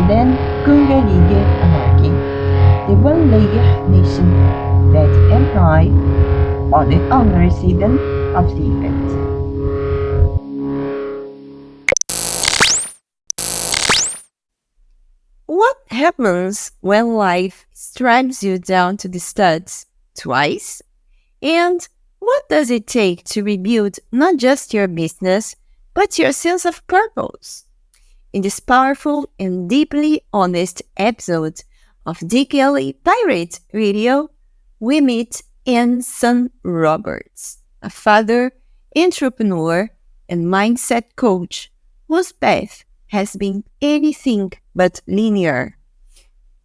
then kungeligen anarchy, the one-layer nation that employed on the unresident of the event. What happens when life strips you down to the studs twice? And what does it take to rebuild not just your business, but your sense of purpose? In this powerful and deeply honest episode of DKLA Pirate Radio, we meet Anson Roberts, a father, entrepreneur, and mindset coach whose path has been anything but linear.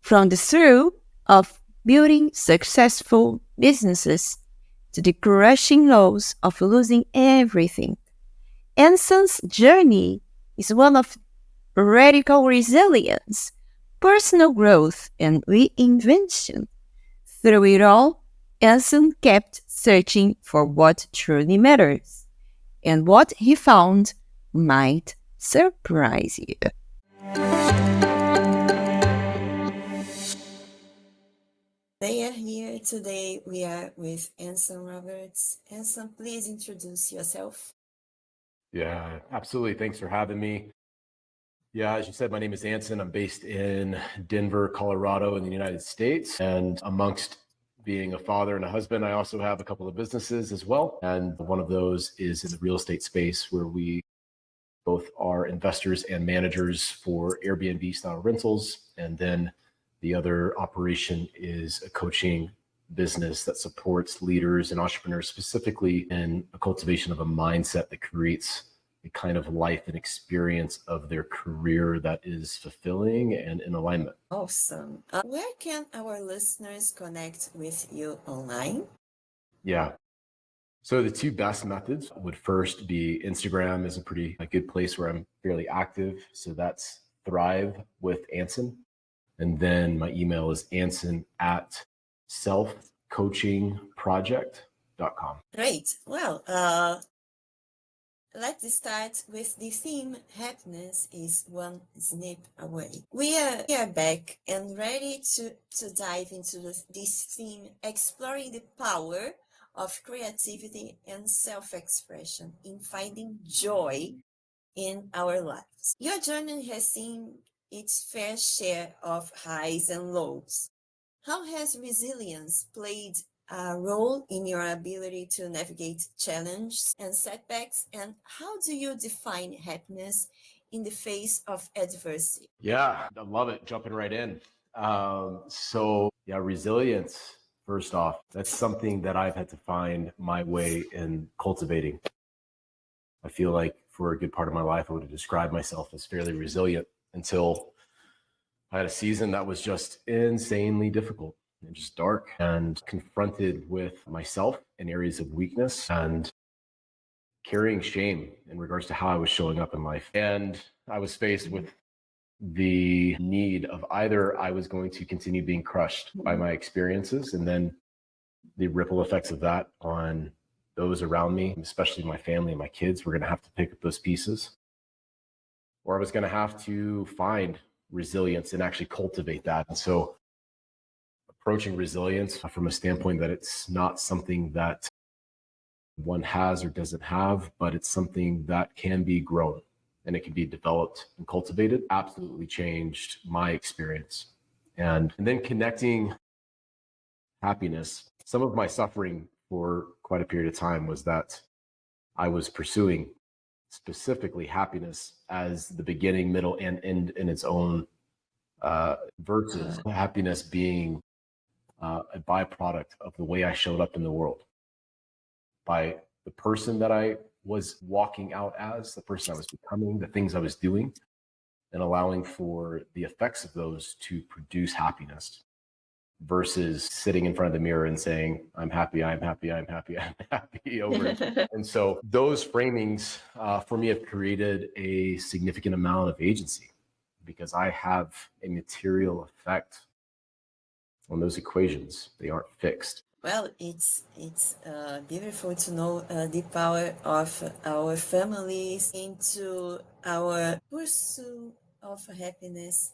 From the thrill of building successful businesses to the crushing loss of losing everything, Anson's journey is one of radical resilience, personal growth, and reinvention. Through it all, Anson kept searching for what truly matters, and what he found might surprise you. They are here today. We are with Anson Roberts. Anson, please introduce yourself. Yeah, absolutely. Thanks for having me. Yeah, as you said, my name is Anson. I'm based in Denver, Colorado in the United States. And amongst being a father and a husband, I also have a couple of businesses as well. And one of those is in the real estate space where we both are investors and managers for Airbnb style rentals. And then the other operation is a coaching business that supports leaders and entrepreneurs specifically in a cultivation of a mindset that creates a kind of life and experience of their career that is fulfilling and in alignment. Awesome. Where can our listeners connect with you online? Yeah. So the two best methods would first be Instagram is a good place where I'm fairly active. So that's Thrive with Anson. And then my email is anson@selfcoachingproject.com. Great. Well, let's start with the theme happiness is one snip away. We are back and ready to dive into this theme, exploring the power of creativity and self-expression in finding joy in our lives. Your journey has seen its fair share of highs and lows. How has resilience played a role in your ability to navigate challenges and setbacks? And how do you define happiness in the face of adversity? Yeah, I love it. Jumping right in. Resilience, first off, that's something that I've had to find my way in cultivating. I feel like for a good part of my life, I would have described myself as fairly resilient until I had a season that was just insanely difficult and just dark, and confronted with myself in areas of weakness and carrying shame in regards to how I was showing up in life. And I was faced with the need of either I was going to continue being crushed by my experiences and then the ripple effects of that on those around me, especially my family and my kids, were going to have to pick up those pieces, or I was going to have to find resilience and actually cultivate that. And so approaching resilience from a standpoint that it's not something that one has or doesn't have, but it's something that can be grown and it can be developed and cultivated, absolutely changed my experience. And then connecting happiness. Some of my suffering for quite a period of time was that I was pursuing specifically happiness as the beginning, middle, and end in its own, versus happiness being a byproduct of the way I showed up in the world, by the person that I was walking out as, the person I was becoming, the things I was doing, and allowing for the effects of those to produce happiness, versus sitting in front of the mirror and saying, I'm happy, I'm happy, I'm happy, I'm happy over. And so those framings for me have created a significant amount of agency because I have a material effect on those equations. They aren't fixed. Well, it's beautiful to know the power of our families into our pursuit of happiness.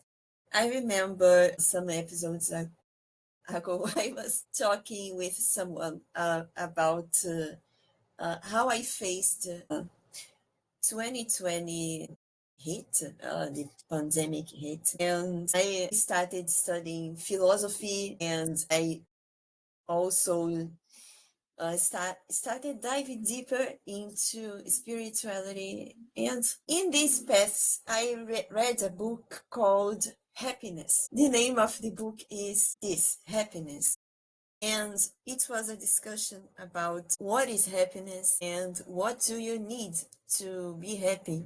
I remember some episodes ago, I was talking with someone about how I faced 2020 hit, the pandemic hit, and I started studying philosophy, and I also started diving deeper into spirituality. And in these paths, I read a book called Happiness. The name of the book is this, Happiness. And it was a discussion about what is happiness and what do you need to be happy.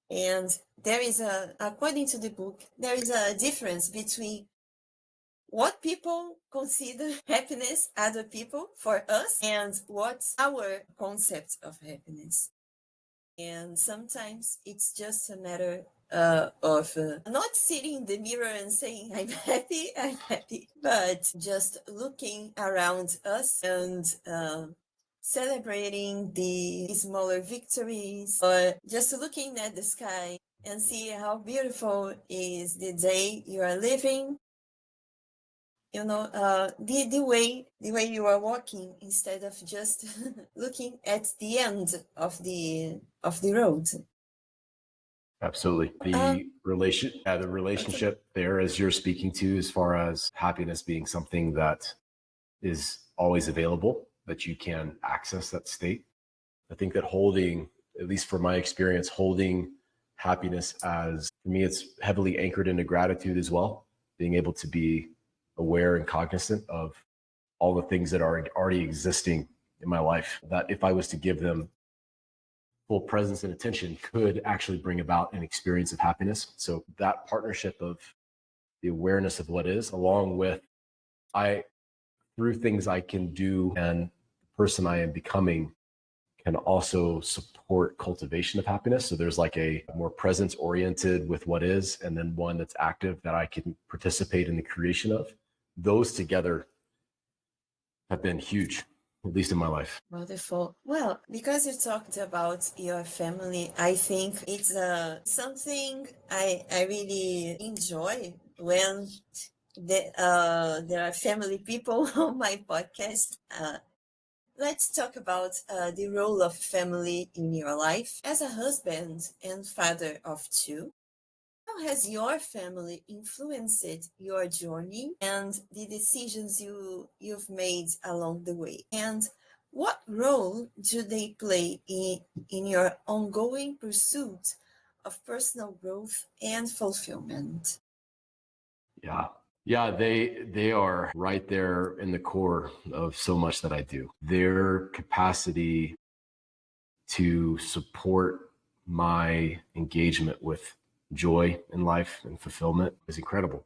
And there is according to the book, there is a difference between what people consider happiness, other people, for us, and what's our concept of happiness. And sometimes it's just a matter of not sitting in the mirror and saying, I'm happy, but just looking around us and celebrating the smaller victories, or just looking at the sky and see how beautiful is the day you are living. You know, the way you are walking, instead of just looking at the end of the road. Absolutely. The relationship there, as you're speaking to, as far as happiness being something that is always available, that you can access that state. I think that holding, at least for my experience, holding happiness as, for me, it's heavily anchored into gratitude as well. Being able to be aware and cognizant of all the things that are already existing in my life, that if I was to give them full presence and attention, could actually bring about an experience of happiness. So that partnership of the awareness of what is, along with through things I can do and the person I am becoming, can also support cultivation of happiness. So there's like a more presence oriented with what is, and then one that's active that I can participate in the creation of. Those together have been huge, at least in my life. Wonderful. Well, because you talked about your family, I think it's something I really enjoy when there are family people on my podcast. Let's talk about the role of family in your life. As a husband and father of two, how has your family influenced your journey and the decisions you've made along the way? And what role do they play in your ongoing pursuit of personal growth and fulfillment? Yeah, they are right there in the core of so much that I do. Their capacity to support my engagement with joy in life and fulfillment is incredible.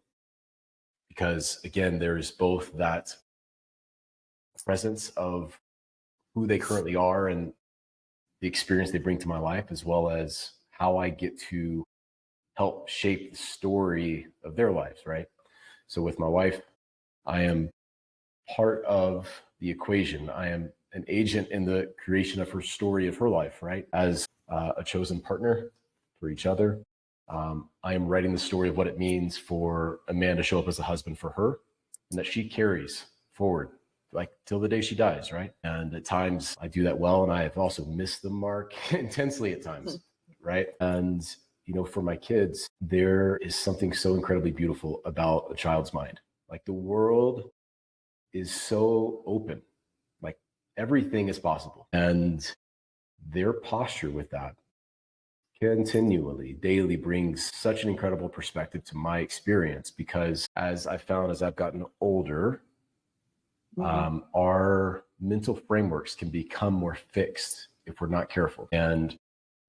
Because again, there's both that presence of who they currently are and the experience they bring to my life, as well as how I get to help shape the story of their lives, right? So with my wife, I am part of the equation. I am an agent in the creation of her story of her life, right? As a chosen partner for each other. I am writing the story of what it means for a man to show up as a husband for her, and that she carries forward like till the day she dies, right? And at times I do that well, and I have also missed the mark intensely at times, right? And for my kids, there is something so incredibly beautiful about a child's mind. Like, the world is so open, like everything is possible. And their posture with that continually, daily, brings such an incredible perspective to my experience, because as I found as I've gotten older, our mental frameworks can become more fixed if we're not careful. And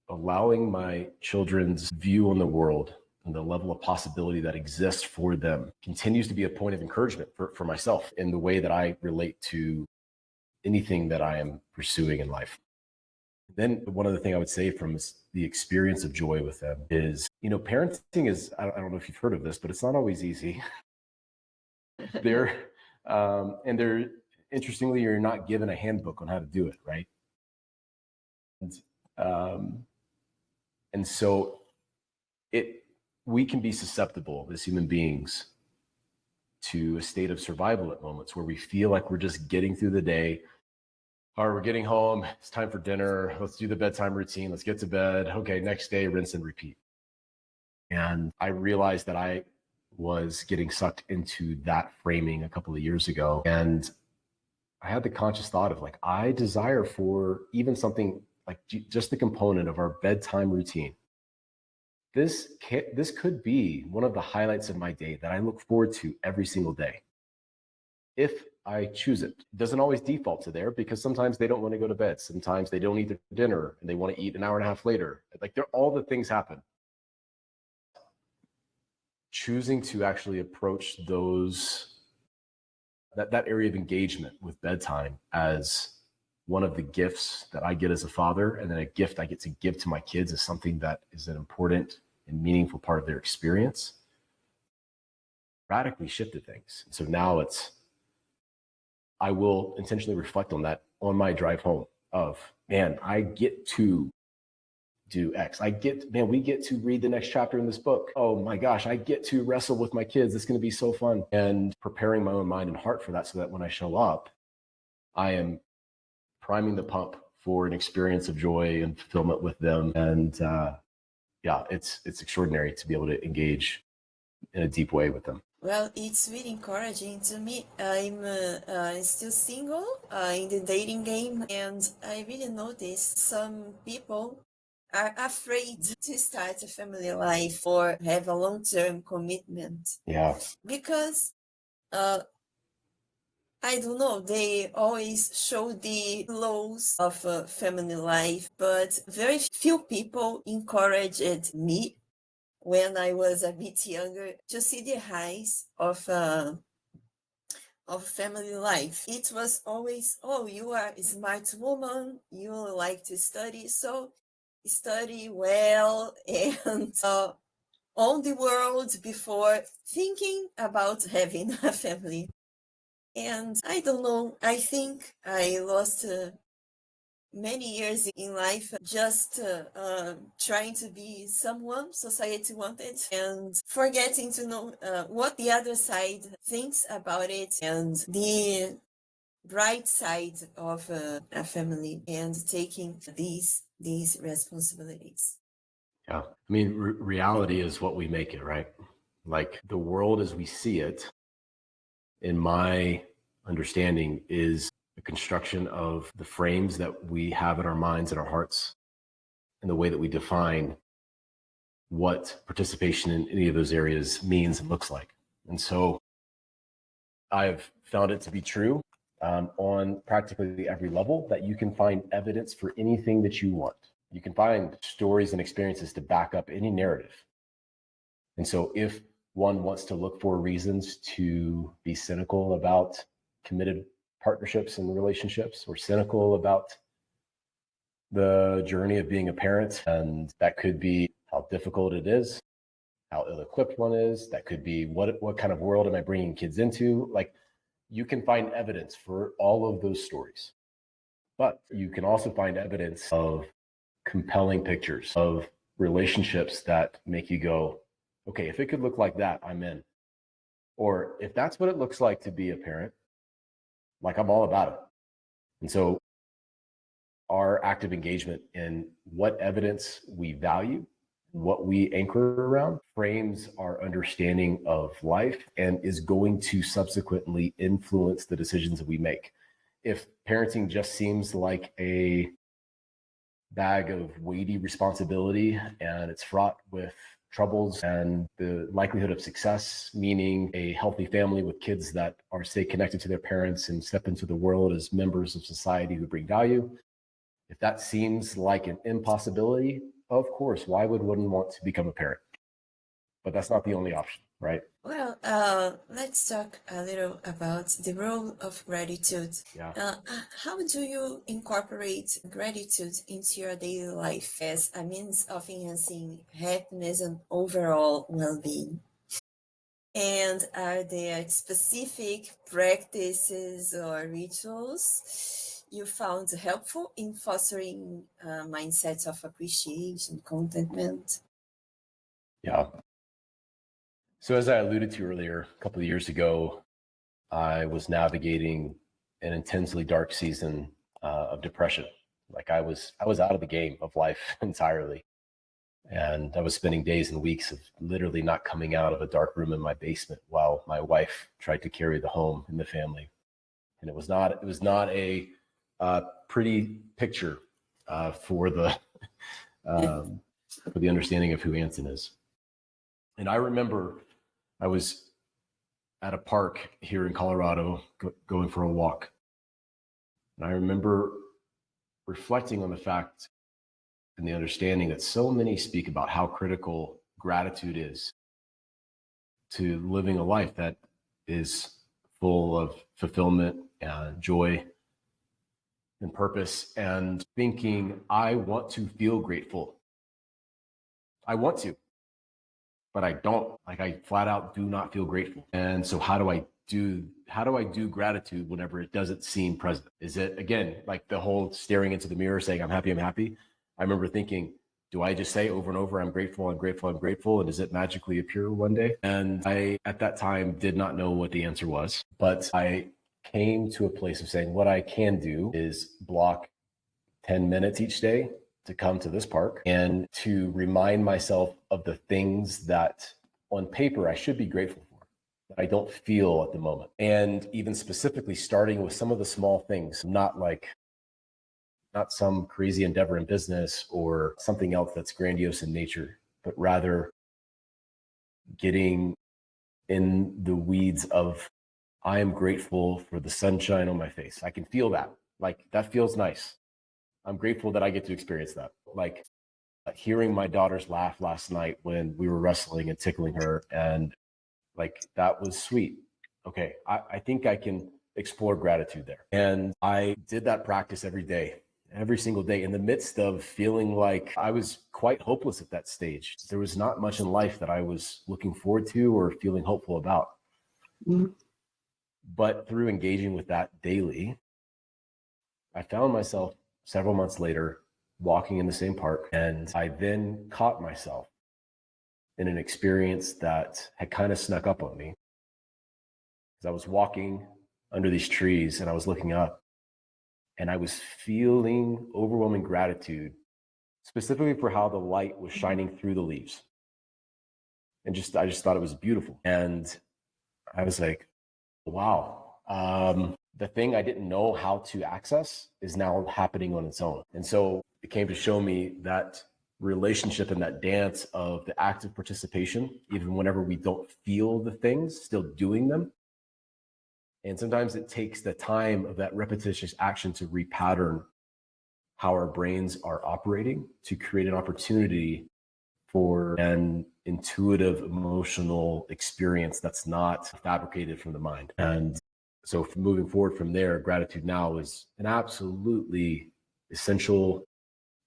allowing my children's view on the world and the level of possibility that exists for them continues to be a point of encouragement for myself in the way that I relate to anything that I am pursuing in life. Then one other thing I would say from the experience of joy with them is, parenting is, I don't know if you've heard of this, but it's not always easy. And interestingly, you're not given a handbook on how to do it, right? And so we can be susceptible as human beings to a state of survival at moments where we feel like we're just getting through the day, or we're getting home, it's time for dinner, let's do the bedtime routine, let's get to bed, okay, next day, rinse and repeat. And I realized that I was getting sucked into that framing a couple of years ago. And I had the conscious thought of like, I desire for even something like just the component of our bedtime routine. This could be one of the highlights of my day that I look forward to every single day, if I choose it. It doesn't always default to there, because sometimes they don't want to go to bed. Sometimes they don't eat their dinner and they want to eat an hour and a half later. Like, all the things happen. Choosing to actually approach that area of engagement with bedtime as one of the gifts that I get as a father, and then a gift I get to give to my kids, is something that is an important and meaningful part of their experience, radically shifted things. So now I will intentionally reflect on that on my drive home of, man, I get to do X. We get to read the next chapter in this book. Oh my gosh, I get to wrestle with my kids. It's going to be so fun. And preparing my own mind and heart for that, so that when I show up, I am priming the pump for an experience of joy and fulfillment with them. And yeah, it's extraordinary to be able to engage in a deep way with them. Well, it's really encouraging to me. I'm still single in the dating game, and I really notice some people are afraid to start a family life or have a long-term commitment. Yeah. Because I don't know, they always show the lows of a family life, but very few people encouraged me when I was a bit younger to see the highs of family life. It was always, oh, you are a smart woman, you like to study, so study well and own the world before thinking about having a family. And I don't know, I think I lost many years in life just trying to be someone society wanted, and forgetting to know what the other side thinks about it, and the bright side of a family, and taking these responsibilities. Yeah. I mean, reality is what we make it, right? Like, the world as we see it, in my understanding, is a construction of the frames that we have in our minds and our hearts, and the way that we define what participation in any of those areas means and looks like. And so I've found it to be true on practically every level, that you can find evidence for anything that you want. You can find stories and experiences to back up any narrative. And so if one wants to look for reasons to be cynical about committed partnerships and relationships, or cynical about the journey of being a parent, and that could be how difficult it is, how ill-equipped one is, that could be what kind of world am I bringing kids into? Like, you can find evidence for all of those stories, but you can also find evidence of compelling pictures of relationships that make you go, okay, if it could look like that, I'm in. Or if that's what it looks like to be a parent, like, I'm all about it. And so our active engagement in what evidence we value, what we anchor around, frames our understanding of life, and is going to subsequently influence the decisions that we make. If parenting just seems like a bag of weighty responsibility, and it's fraught with troubles, and the likelihood of success, meaning a healthy family with kids that stay connected to their parents and step into the world as members of society who bring value, if that seems like an impossibility, of course, why would one want to become a parent? But that's not the only option, right? Well, let's talk a little about the role of gratitude. Yeah. How do you incorporate gratitude into your daily life as a means of enhancing happiness and overall well-being? And are there specific practices or rituals you found helpful in fostering mindsets of appreciation, contentment? Yeah. So as I alluded to earlier, a couple of years ago, I was navigating an intensely dark season of depression. Like I was out of the game of life entirely. And I was spending days and weeks of literally not coming out of a dark room in my basement while my wife tried to carry the home in the family. And it was not a pretty picture for the understanding of who Anson is. And I remember I was at a park here in Colorado going for a walk. And I remember reflecting on the fact and the understanding that so many speak about how critical gratitude is to living a life that is full of fulfillment and joy and purpose, and thinking, I want to feel grateful. I want to, but I don't. Like I flat out do not feel grateful. And so how do I do gratitude whenever it doesn't seem present? Is it, again, like the whole staring into the mirror saying, I'm happy, I'm happy? I remember thinking, do I just say over and over, I'm grateful, I'm grateful, I'm grateful, and does it magically appear one day? And I, at that time, did not know what the answer was, but I came to a place of saying, what I can do is block 10 minutes each day to come to this park and to remind myself of the things that on paper I should be grateful for, that I don't feel at the moment. And even specifically starting with some of the small things, not some crazy endeavor in business or something else that's grandiose in nature, but rather getting in the weeds of, I am grateful for the sunshine on my face. I can feel that. Like that feels nice. I'm grateful that I get to experience that. Like hearing my daughter's laugh last night when we were wrestling and tickling her, and like that was sweet. Okay, I think I can explore gratitude there. And I did that practice every single day, in the midst of feeling like I was quite hopeless at that stage. There was not much in life that I was looking forward to or feeling hopeful about. Mm-hmm. But through engaging with that daily, I found myself several months later walking in the same park, and I then caught myself in an experience that had kind of snuck up on me. As I was walking under these trees and I was looking up, and I was feeling overwhelming gratitude, specifically for how the light was shining through the leaves. And I just thought it was beautiful. And I was like, wow, the thing I didn't know how to access is now happening on its own. And so it came to show me that relationship and that dance of the active participation, even whenever we don't feel the things, still doing them. And sometimes it takes the time of that repetitious action to repattern how our brains are operating to create an opportunity for an intuitive emotional experience that's not fabricated from the mind. And so moving forward from there, gratitude now is an absolutely essential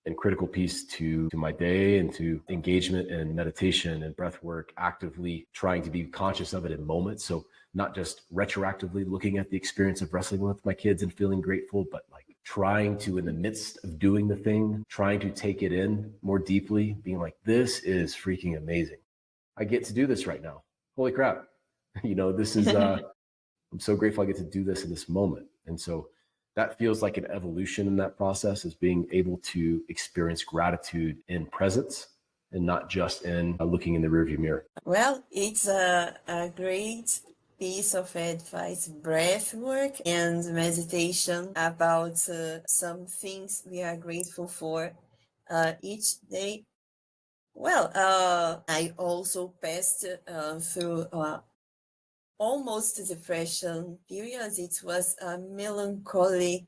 and critical piece to my day, and to engagement and meditation and breath work, actively trying to be conscious of it in moments. So not just retroactively looking at the experience of wrestling with my kids and feeling grateful, but like trying to, in the midst of doing the thing, trying to take it in more deeply, being like, this is freaking amazing. I get to do this right now. Holy crap. This is, I'm so grateful I get to do this in this moment. And so that feels like an evolution in that process, is being able to experience gratitude in presence and not just in looking in the rearview mirror. Well, it's a great piece of advice, breath work and meditation about some things we are grateful for each day. Well, I also passed through almost depression period. It was a melancholic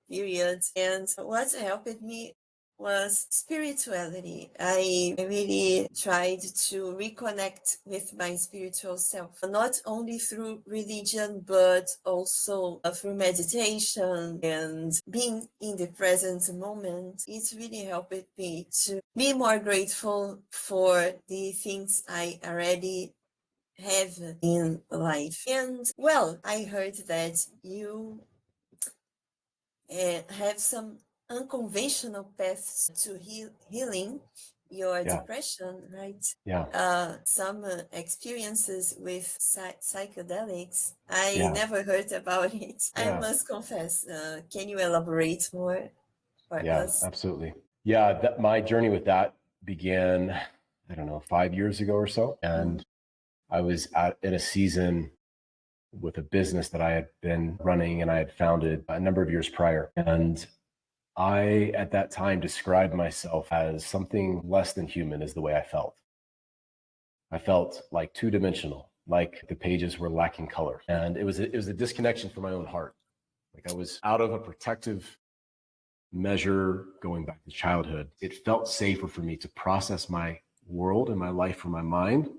period, and what helped me was spirituality. I really tried to reconnect with my spiritual self, not only through religion, but also through meditation and being in the present moment. It really helped me to be more grateful for the things I already have in life. And well, I heard that you have some unconventional paths to healing, your Yeah. depression, right? Yeah. Some experiences with psychedelics. I Yeah. never heard about it. I Yeah. must confess. Can you elaborate more for Yeah, us? absolutely. Yeah, my journey with that began, I don't know, 5 years ago or so. And I was in a season with a business that I had been running and I had founded a number of years prior. And I, at that time, described myself as something less than human, is the way I felt. I felt like two-dimensional, like the pages were lacking color. And it was a disconnection from my own heart. Like I was out of a protective measure going back to childhood. It felt safer for me to process my world and my life from my mind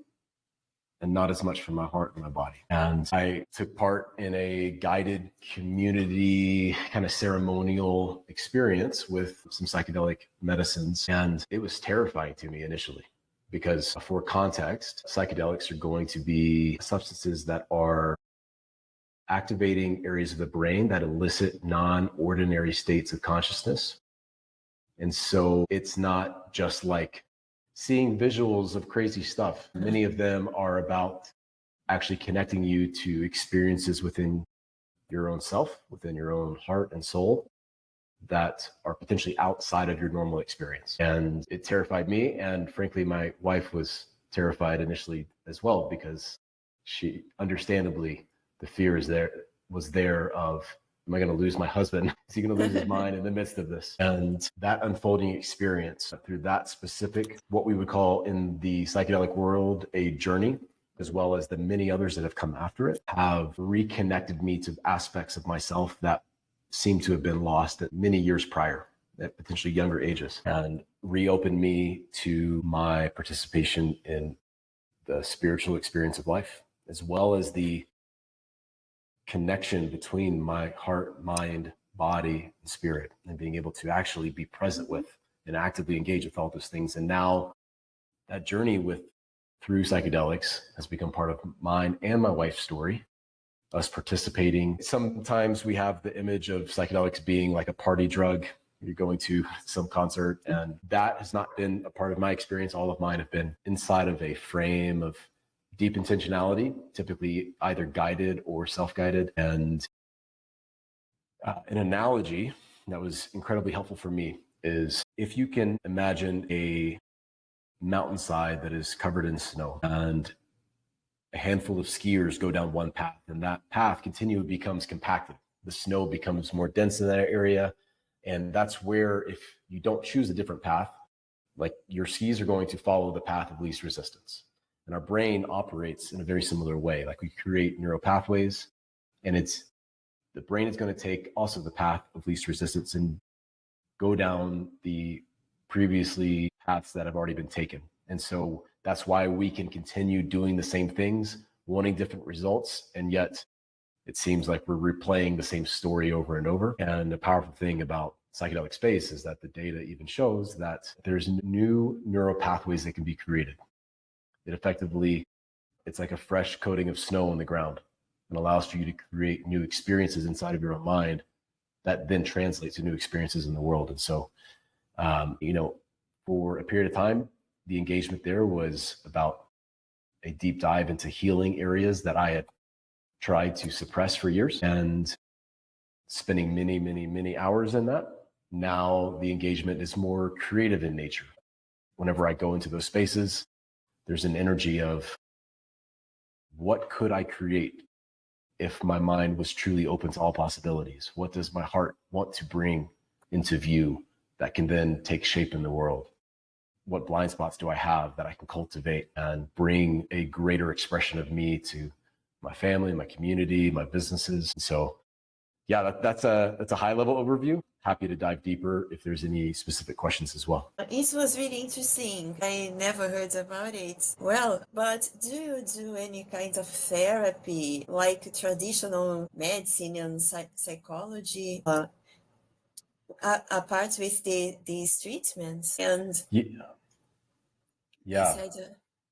and not as much from my heart and my body. And I took part in a guided community kind of ceremonial experience with some psychedelic medicines. And it was terrifying to me initially because, for context, psychedelics are going to be substances that are activating areas of the brain that elicit non-ordinary states of consciousness. And so it's not just like seeing visuals of crazy stuff. Many of them are about actually connecting you to experiences within your own self, within your own heart and soul that are potentially outside of your normal experience. And it terrified me. And frankly, my wife was terrified initially as well, because she, understandably, the fear was there of, am I going to lose my husband? Is he going to lose his mind in the midst of this? And that unfolding experience through that specific, what we would call in the psychedelic world, a journey, as well as the many others that have come after it, have reconnected me to aspects of myself that seemed to have been lost at many years prior, at potentially younger ages, and reopened me to my participation in the spiritual experience of life, as well as the connection between my heart, mind, body, and spirit, and being able to actually be present with and actively engage with all those things. And now that journey through psychedelics has become part of mine and my wife's story, us participating. Sometimes we have the image of psychedelics being like a party drug. You're going to some concert, and that has not been a part of my experience. All of mine have been inside of a frame of deep intentionality, typically either guided or self-guided. And an analogy that was incredibly helpful for me is, if you can imagine a mountainside that is covered in snow, and a handful of skiers go down one path, and that path continually becomes compacted. The snow becomes more dense in that area. And that's where, if you don't choose a different path, like, your skis are going to follow the path of least resistance. And our brain operates in a very similar way. Like, we create neural pathways, and the brain is going to take also the path of least resistance and go down the previously paths that have already been taken. And so that's why we can continue doing the same things, wanting different results, and yet it seems like we're replaying the same story over and over. And the powerful thing about psychedelic space is that the data even shows that there's new neural pathways that can be created. It's like a fresh coating of snow on the ground, and allows for you to create new experiences inside of your own mind that then translates to new experiences in the world. And so, for a period of time, the engagement there was about a deep dive into healing areas that I had tried to suppress for years, and spending many, many, many hours in that. Now the engagement is more creative in nature. Whenever I go into those spaces, there's an energy of, what could I create if my mind was truly open to all possibilities? What does my heart want to bring into view that can then take shape in the world? What blind spots do I have that I can cultivate and bring a greater expression of me to my family, my community, my businesses? So yeah, that's a high level overview. Happy to dive deeper if there's any specific questions as well. It was really interesting. I never heard about it. Well, but do you do any kind of therapy, like traditional medicine and psychology, apart with these treatments? And Yeah.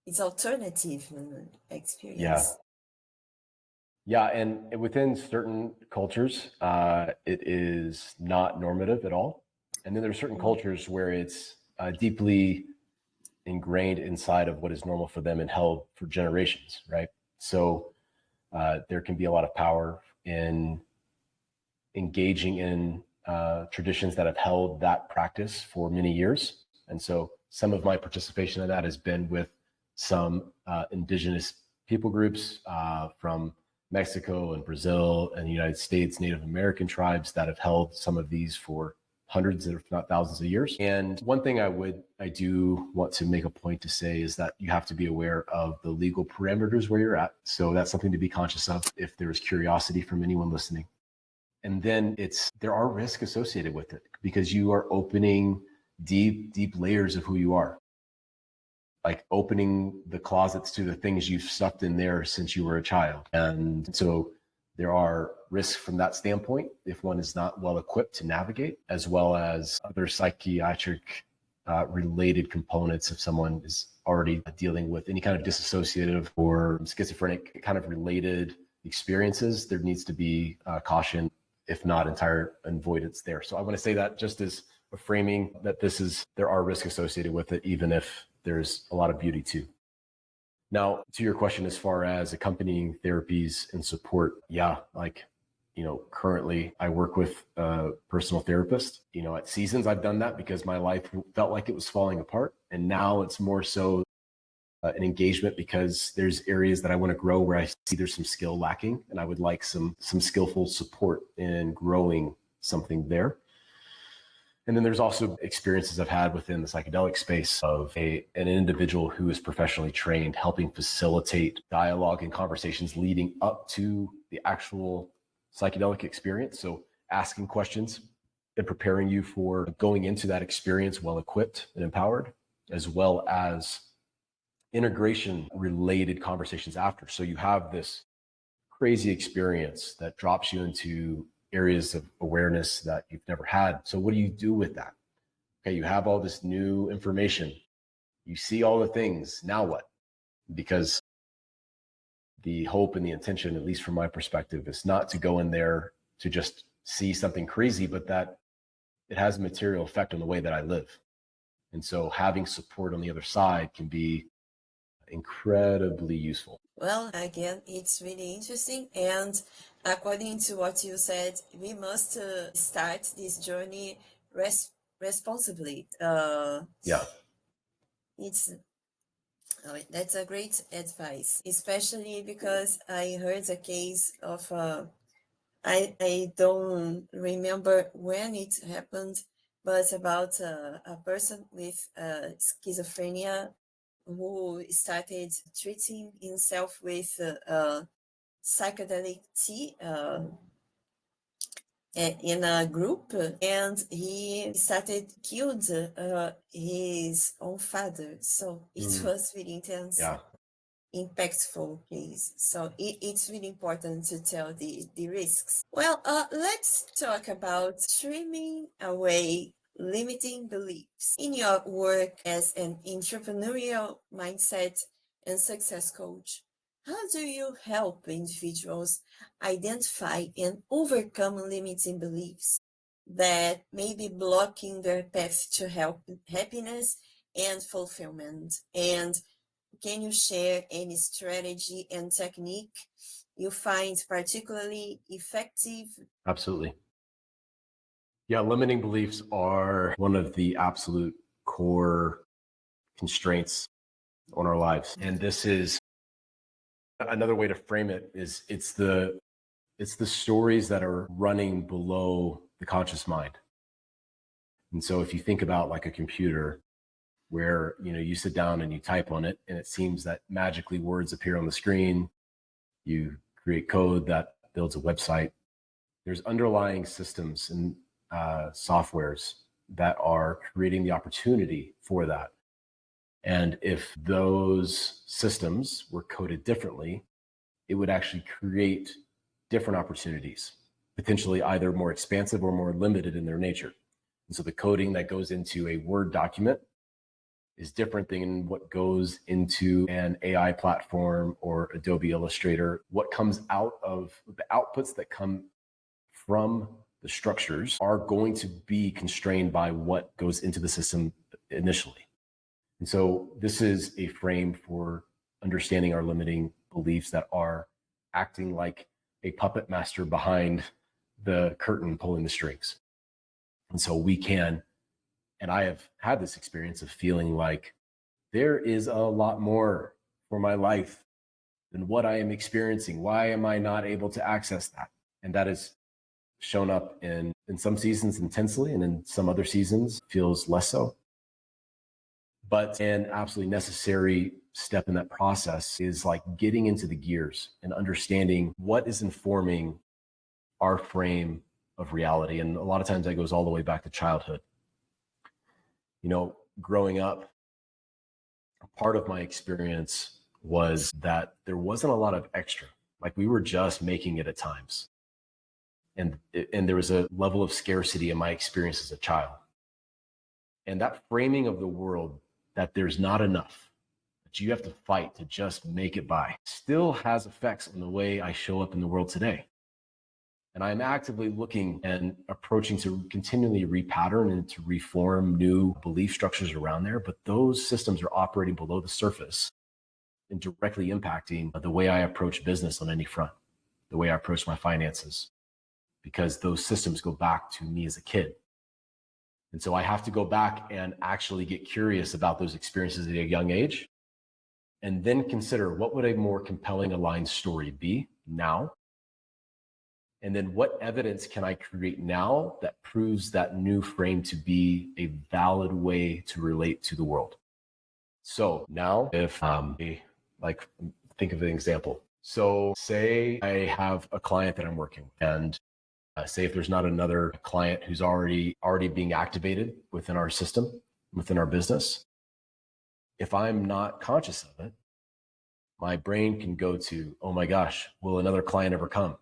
it's alternative Yeah. experience. Yeah. And within certain cultures, it is not normative at all. And then there are certain cultures where it's deeply ingrained inside of what is normal for them and held for generations, right? So there can be a lot of power in engaging in traditions that have held that practice for many years. And so some of my participation in that has been with some indigenous people groups from Mexico and Brazil and the United States, Native American tribes that have held some of these for hundreds, if not thousands of years. And one thing I do want to make a point to say is that you have to be aware of the legal parameters where you're at. So that's something to be conscious of if there is curiosity from anyone listening. And then there are risks associated with it because you are opening deep layers of who you are. Like opening the closets to the things you've stuffed in there since you were a child. And so there are risks from that standpoint if one is not well equipped to navigate, as well as other psychiatric related components if someone is already dealing with any kind of dissociative or schizophrenic kind of related experiences. There needs to be caution, if not entire avoidance there. So I want to say that just as a framing that there are risks associated with it, even if there's a lot of beauty too. Now, to your question, as far as accompanying therapies and support, currently I work with a personal therapist. At seasons I've done that because my life felt like it was falling apart. And now it's more so an engagement because there's areas that I want to grow where I see there's some skill lacking, and I would like some skillful support in growing something there. And then there's also experiences I've had within the psychedelic space of an individual who is professionally trained, helping facilitate dialogue and conversations leading up to the actual psychedelic experience. So asking questions and preparing you for going into that experience well equipped and empowered, as well as integration related conversations after. So you have this crazy experience that drops you into areas of awareness that you've never had. So what do you do with that? Okay, you have all this new information. You see all the things. Now what? Because the hope and the intention, at least from my perspective, is not to go in there to just see something crazy, but that it has a material effect on the way that I live. And so having support on the other side can be incredibly useful. Well, again, it's really interesting. And according to what you said, we must start this journey responsibly. That's a great advice, especially because I heard a case of, I don't remember when it happened, but about a person with schizophrenia who started treating himself with psychedelic tea in a group, and he killed his own father. So it was really intense. Yeah. Impactful case. So it's really important to tell the risks. Well, let's talk about trimming away limiting beliefs. In your work as an entrepreneurial mindset and success coach, how do you help individuals identify and overcome limiting beliefs that may be blocking their path to happiness and fulfillment? And can you share any strategy and technique you find particularly effective? Absolutely. Yeah, limiting beliefs are one of the absolute core constraints on our lives. And this is another way to frame it is it's the stories that are running below the conscious mind. And so if you think about like a computer where, you sit down and you type on it and it seems that magically words appear on the screen, you create code that builds a website. There's underlying systems and softwares that are creating the opportunity for that. And if those systems were coded differently, it would actually create different opportunities, potentially either more expansive or more limited in their nature. And so the coding that goes into a Word document is different than what goes into an AI platform or Adobe Illustrator. What comes out of the outputs that come from the structures are going to be constrained by what goes into the system initially. And so this is a frame for understanding our limiting beliefs that are acting like a puppet master behind the curtain pulling the strings. And so we can, and I have had this experience of feeling like there is a lot more for my life than what I am experiencing. Why am I not able to access that? And that has shown up in some seasons intensely, and in some other seasons feels less so. But an absolutely necessary step in that process is like getting into the gears and understanding what is informing our frame of reality. And a lot of times that goes all the way back to childhood. You know, growing up, part of my experience was that there wasn't a lot of extra. Like we were just making it at times. And there was a level of scarcity in my experience as a child. And that framing of the world that there's not enough, that you have to fight to just make it by, still has effects on the way I show up in the world today. And I'm actively looking and approaching to continually repattern and to reform new belief structures around there. But those systems are operating below the surface and directly impacting the way I approach business on any front, the way I approach my finances, because those systems go back to me as a kid. And so I have to go back and actually get curious about those experiences at a young age, and then consider what would a more compelling aligned story be now? And then what evidence can I create now that proves that new frame to be a valid way to relate to the world? So now if, think of an example. So say I have a client that I'm working with, and say if there's not another client who's already being activated within our system, within our business, if I'm not conscious of it, my brain can go to, oh my gosh, will another client ever come?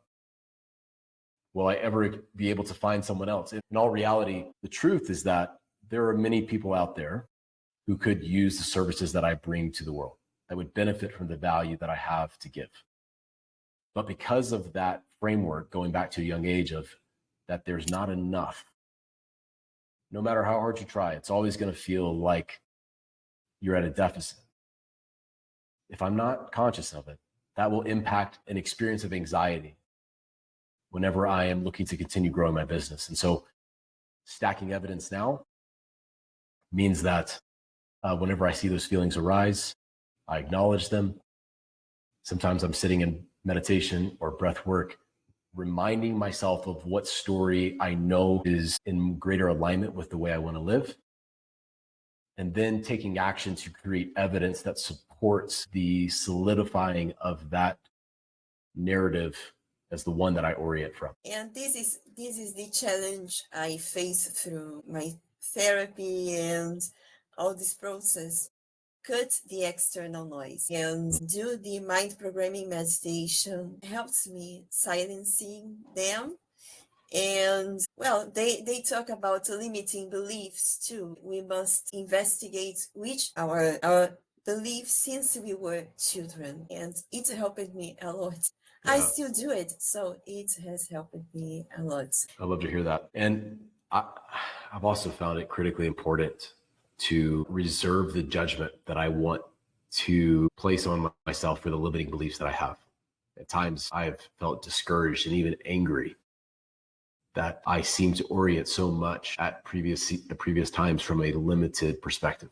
Will I ever be able to find someone else? In all reality, the truth is that there are many people out there who could use the services that I bring to the world, that would benefit from the value that I have to give. But because of that framework, going back to a young age of that there's not enough, no matter how hard you try, it's always going to feel like you're at a deficit. If I'm not conscious of it, that will impact an experience of anxiety whenever I am looking to continue growing my business. And so stacking evidence now means that whenever I see those feelings arise, I acknowledge them. Sometimes I'm sitting in meditation or breath work, reminding myself of what story I know is in greater alignment with the way I want to live, and then taking action to create evidence that supports the solidifying of that narrative as the one that I orient from. And this is the challenge I face through my therapy and all this process. Cut the external noise and do the mind programming meditation helps me silencing them. And well, they talk about limiting beliefs too. We must investigate which our beliefs since we were children, and it helped me a lot. I still do it, so it has helped me a lot. I love to hear that. And I've also found it critically important to reserve the judgment that I want to place on myself for the limiting beliefs that I have. At times I've felt discouraged and even angry that I seem to orient so much at previous times from a limited perspective,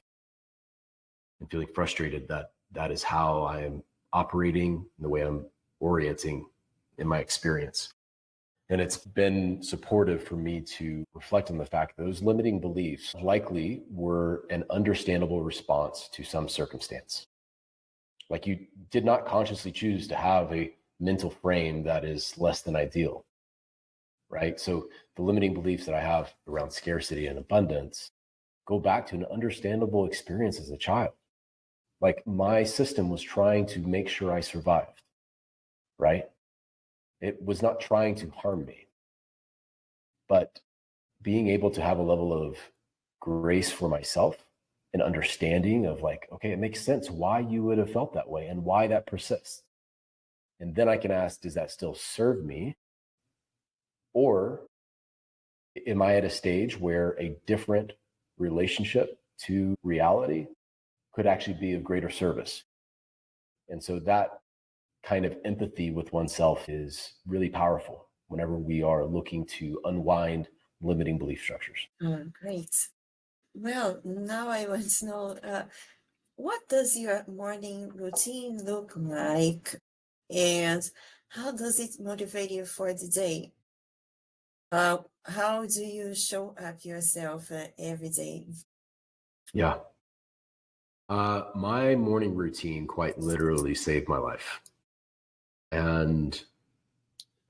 and feeling frustrated that that is how I am operating, the way I'm orienting in my experience. And it's been supportive for me to reflect on the fact that those limiting beliefs likely were an understandable response to some circumstance. Like you did not consciously choose to have a mental frame that is less than ideal, right? So the limiting beliefs that I have around scarcity and abundance go back to an understandable experience as a child. Like my system was trying to make sure I survived, right? It was not trying to harm me, but being able to have a level of grace for myself and understanding of like, okay, it makes sense why you would have felt that way and why that persists. And then I can ask, does that still serve me? Or am I at a stage where a different relationship to reality could actually be of greater service. And so that kind of empathy with oneself is really powerful whenever we are looking to unwind limiting belief structures. Great. Well, now I want to know, what does your morning routine look like, and how does it motivate you for the day? How do you show up yourself every day? Yeah. My morning routine quite literally saved my life. And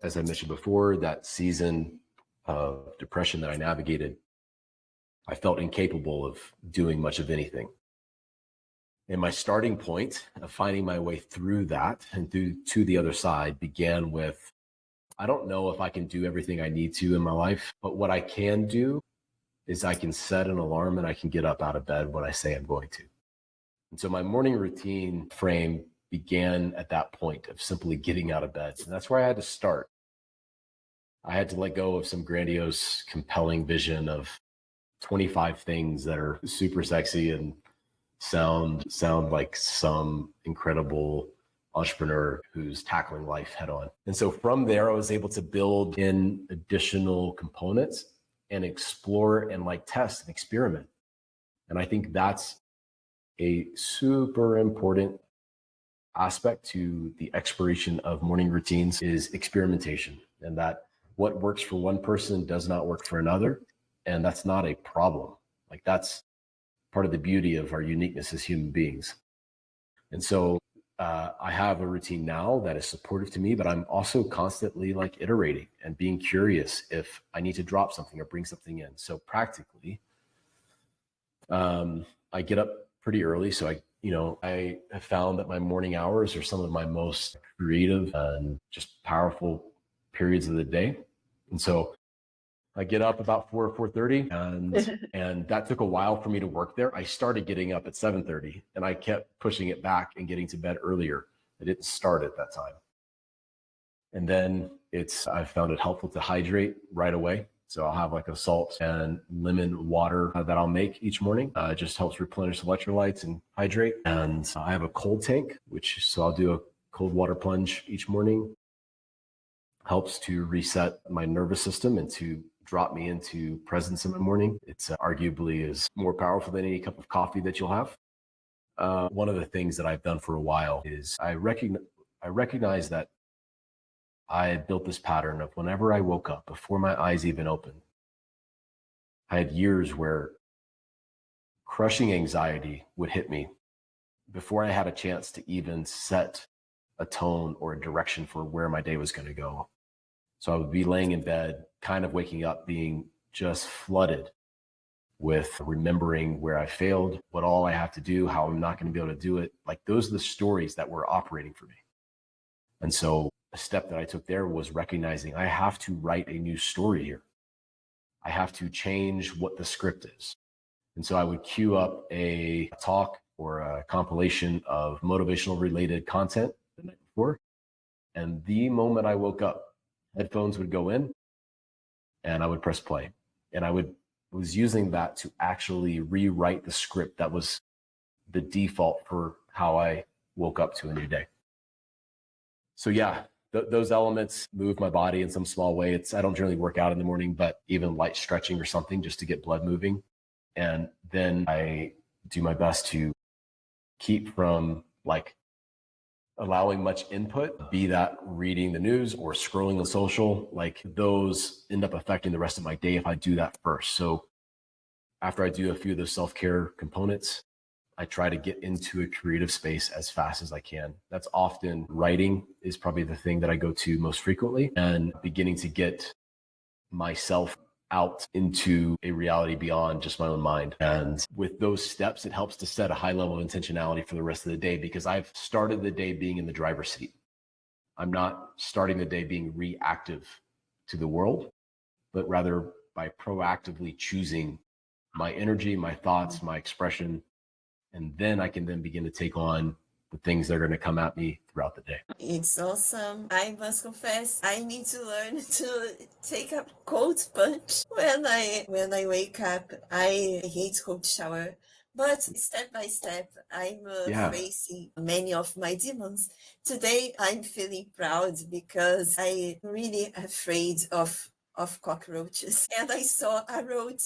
as I mentioned before, that season of depression that I navigated, I felt incapable of doing much of anything. And my starting point of finding my way through that and through to the other side began with, I don't know if I can do everything I need to in my life, but what I can do is I can set an alarm and I can get up out of bed when I say I'm going to. And so my morning routine frame began at that point of simply getting out of bed. And that's where I had to start. I had to let go of some grandiose, compelling vision of 25 things that are super sexy and sound like some incredible entrepreneur who's tackling life head on. And so from there, I was able to build in additional components and explore and test and experiment. And I think that's a super important aspect to the exploration of morning routines is experimentation, and that what works for one person does not work for another. And that's not a problem. That's part of the beauty of our uniqueness as human beings. And so I have a routine now that is supportive to me, but I'm also constantly iterating and being curious if I need to drop something or bring something in. So practically, I get up pretty early. So I have found that my morning hours are some of my most creative and just powerful periods of the day. And so I get up about 4 or 4:30, and that took a while for me to work there. I started getting up at 7:30, and I kept pushing it back and getting to bed earlier. I didn't start at that time. And then I've found it helpful to hydrate right away. So I'll have a salt and lemon water that I'll make each morning. It just helps replenish electrolytes and hydrate. And I have a cold tank, so I'll do a cold water plunge each morning. Helps to reset my nervous system and to drop me into presence in the morning. It's arguably is more powerful than any cup of coffee that you'll have. One of the things that I've done for a while is I recognize that I had built this pattern of whenever I woke up, before my eyes even opened, I had years where crushing anxiety would hit me before I had a chance to even set a tone or a direction for where my day was going to go. So I would be laying in bed, kind of waking up, being just flooded with remembering where I failed, what all I have to do, how I'm not going to be able to do it. Those are the stories that were operating for me. And so a step that I took there was recognizing I have to write a new story here. I have to change what the script is. And so I would queue up a talk or a compilation of motivational related content the night before. And the moment I woke up, headphones would go in and I would press play. And I was using that to actually rewrite the script that was the default for how I woke up to a new day. So yeah, those elements move my body in some small way. I don't generally work out in the morning, but even light stretching or something just to get blood moving. And then I do my best to keep from allowing much input, be that reading the news or scrolling on social. Those end up affecting the rest of my day if I do that first. So after I do a few of those self-care components, I try to get into a creative space as fast as I can. That's often writing is probably the thing that I go to most frequently, and beginning to get myself out into a reality beyond just my own mind. And with those steps, it helps to set a high level of intentionality for the rest of the day, because I've started the day being in the driver's seat. I'm not starting the day being reactive to the world, but rather by proactively choosing my energy, my thoughts, my expression. And then I can then begin to take on the things that are going to come at me throughout the day. It's awesome. I must confess, I need to learn to take a cold plunge when I wake up. I hate cold shower, But step by step, I'm Yeah. facing many of my demons. Today, I'm feeling proud because I'm really afraid of cockroaches. And I saw a road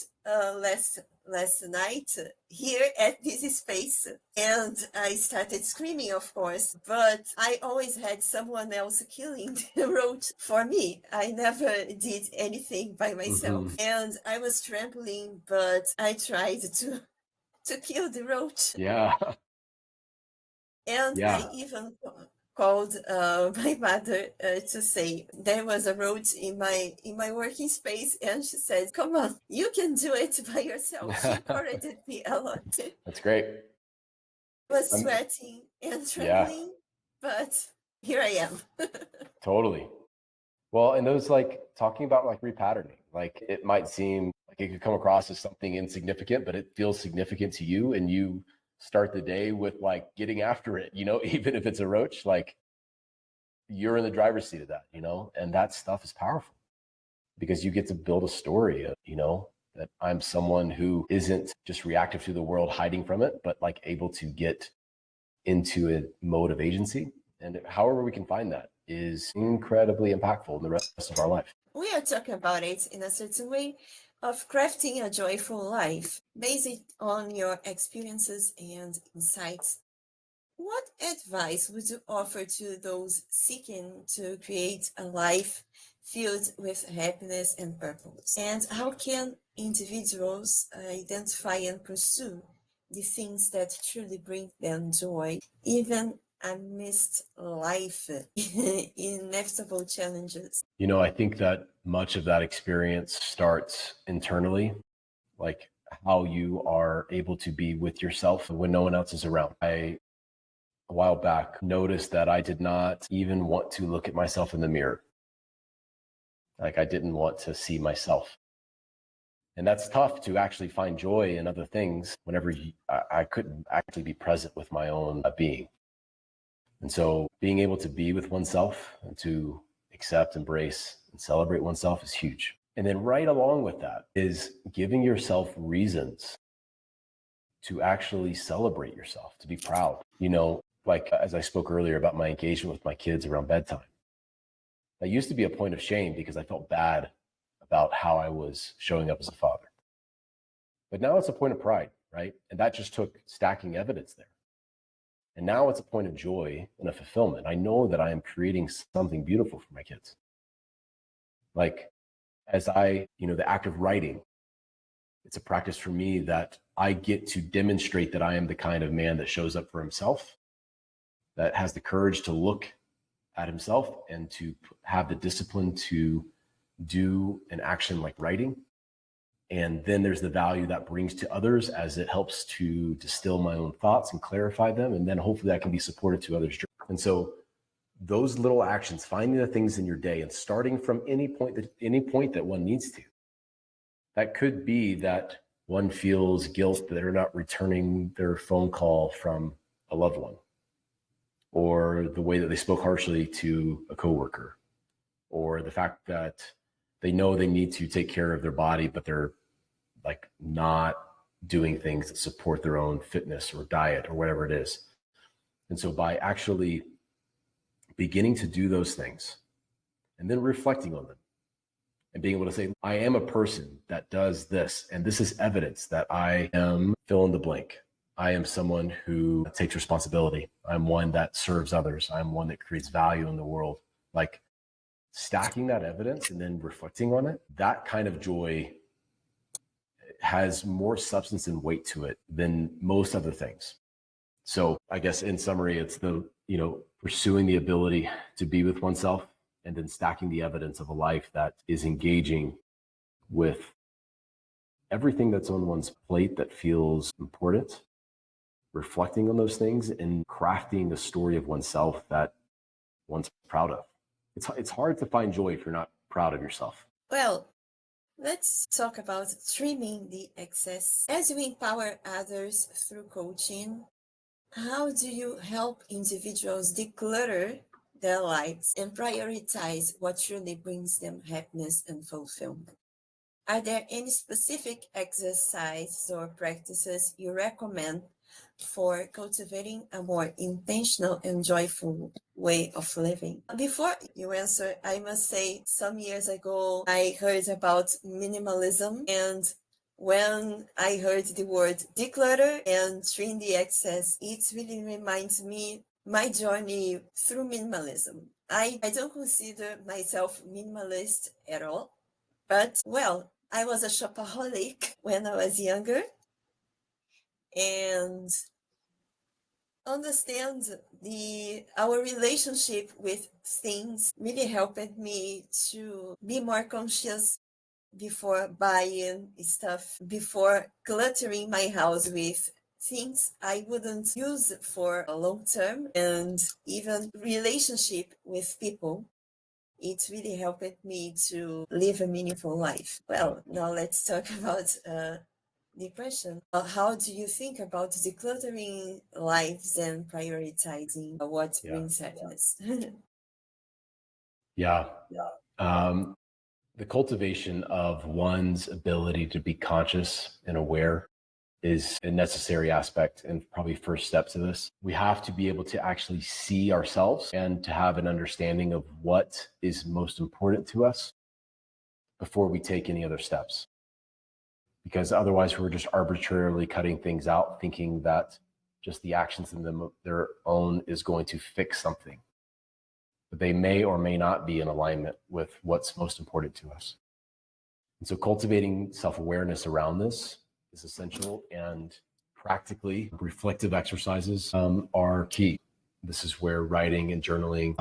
last night here at this space, and I started screaming, of course, but I always had someone else killing the road for me. I never did anything by myself, and I was trembling, but I tried to kill the roach. Yeah. And I Yeah. even called my mother to say there was a roach in my working space, and she said, "Come on, you can do it by yourself." She encouraged me a lot. That's great. I was sweating and Yeah, trembling, but here I am. totally. Well, and those like talking about like repatterning, like it might seem like it could come across as something insignificant, but it feels significant to you. And you start the day with like getting after it, even if it's a roach, like you're in the driver's seat of that, and that stuff is powerful because you get to build a story of, that I'm someone who isn't just reactive to the world, hiding from it, but like able to get into a mode of agency. And however we can find that is incredibly impactful in the rest of our life. We are talking about it in a certain way of crafting a joyful life based on your experiences and insights. What advice would you offer to those seeking to create a life filled with happiness and purpose? And how can individuals identify and pursue the things that truly bring them joy, even amidst life inevitable challenges? I think that much of that experience starts internally, like how you are able to be with yourself when no one else is around. A while back, noticed that I did not even want to look at myself in the mirror. Like I didn't want to see myself. And that's tough to actually find joy in other things whenever I couldn't actually be present with my own being. And so being able to be with oneself and to accept, embrace, and celebrate oneself is huge. And then right along with that is giving yourself reasons to actually celebrate yourself, to be proud. Like as I spoke earlier about my engagement with my kids around bedtime. That used to be a point of shame because I felt bad about how I was showing up as a father. But now it's a point of pride, right? And that just took stacking evidence there. And now it's a point of joy and a fulfillment. I know that I am creating something beautiful for my kids. Like as the act of writing, it's a practice for me that I get to demonstrate that I am the kind of man that shows up for himself, that has the courage to look at himself and to have the discipline to do an action like writing. And then there's the value that brings to others as it helps to distill my own thoughts and clarify them. And then hopefully that can be supported to others. And so those little actions, finding the things in your day and starting from any point that one needs to, that could be that one feels guilt that they're not returning their phone call from a loved one, or the way that they spoke harshly to a coworker, or the fact that they know they need to take care of their body, but they're like not doing things that support their own fitness or diet or whatever it is. And so by actually beginning to do those things and then reflecting on them and being able to say, I am a person that does this, and this is evidence that I am fill in the blank. I am someone who takes responsibility. I'm one that serves others. I'm one that creates value in the world. Like stacking that evidence and then reflecting on it, that kind of joy has more substance and weight to it than most other things. So I guess in summary, it's pursuing the ability to be with oneself and then stacking the evidence of a life that is engaging with everything that's on one's plate that feels important, reflecting on those things and crafting a story of oneself that one's proud of. It's hard to find joy if you're not proud of yourself. Well, let's talk about trimming the excess. As you empower others through coaching, how do you help individuals declutter their lives and prioritize what truly brings them happiness and fulfillment? Are there any specific exercises or practices you recommend for cultivating a more intentional and joyful way of living? Before you answer, I must say some years ago I heard about minimalism, and when I heard the word declutter and trim the excess, it really reminds me my journey through minimalism. I don't consider myself minimalist at all, but well, I was a shopaholic when I was younger, and understand our relationship with things really helped me to be more conscious before buying stuff, before cluttering my house with things I wouldn't use for a long term, and even relationship with people. It really helped me to live a meaningful life. Well, now let's talk about depression. How do you think about decluttering lives and prioritizing what brings happiness? Yeah. The cultivation of one's ability to be conscious and aware is a necessary aspect and probably first step to this. We have to be able to actually see ourselves and to have an understanding of what is most important to us before we take any other steps. Because otherwise we're just arbitrarily cutting things out, thinking that just the actions in them of their own is going to fix something. But they may or may not be in alignment with what's most important to us. And so cultivating self-awareness around this is essential, and practically reflective exercises are key. This is where writing and journaling